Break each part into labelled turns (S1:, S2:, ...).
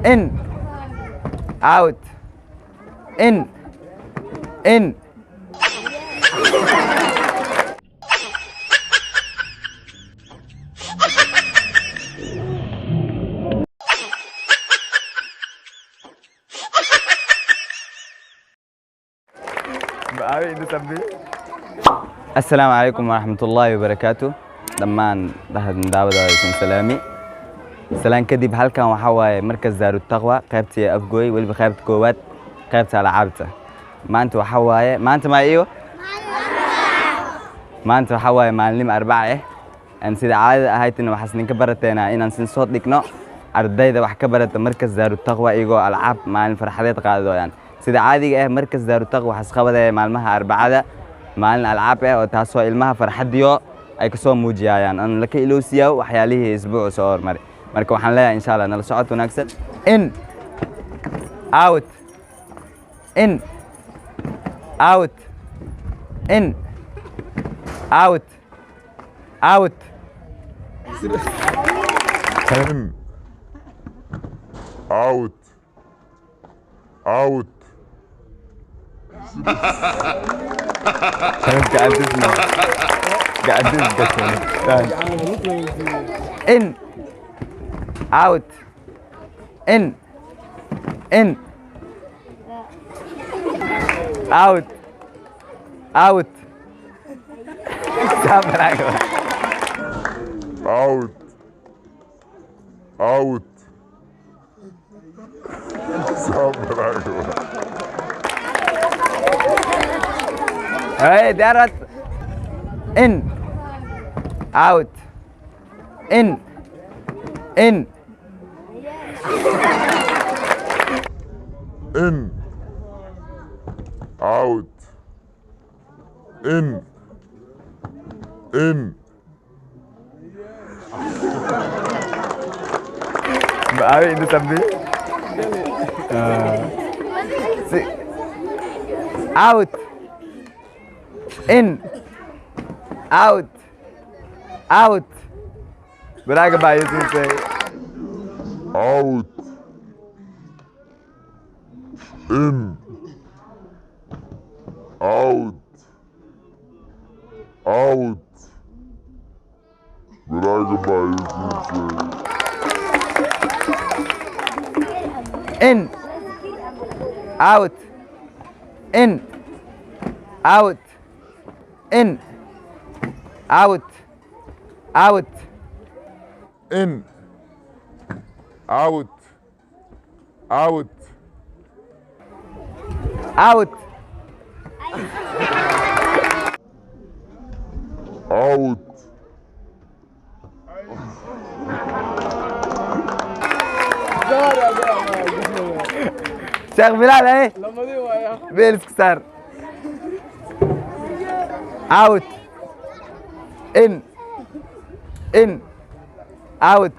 S1: in out in in السلام عليكم ورحمة الله وبركاته. دمان دهد مداودة سلامي سلام كدب halkan waxa waaye markas Daaru Taqwa qaybtii afgooy waliba qaybta koowaad qaybta alaabta maanta waxa waaye maanta waxa waaye maalin Arbaca aan sida caadada ahaydna waxaan ka barateena inaan sin soo dhigno ardayda wax ka barata markas Daaru Taqwa iyagoo alcaab maalin farxadeed qaadayaan sida caadiga ah markas Daaru Taqwa waxa qabadaya maalmaha Arbacada maalin alcaab oo taasoo ilmaha farxadiyo ay ka soo muujiyayaan aan la ka iloosiyo waxyaalihii isbuuc soo hormaray marka waxaan leeyahay insha Allah nala socod wanaagsan in out in out in out out
S2: in out out
S1: in out in out out
S2: out out
S1: hey Darat in out in
S2: in out in
S1: Abi ini sambil out in out out beragam bayi sih
S2: out in out out beragam bayi sih
S1: in out in out in out out
S2: in out out
S1: out
S2: out
S1: Sheikh Bilal eh Bilal كسر out in out in out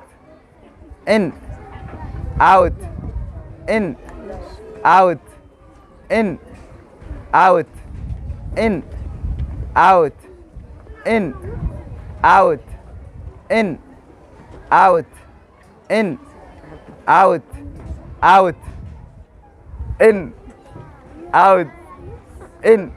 S1: in out in out in out in out in out in out out in out in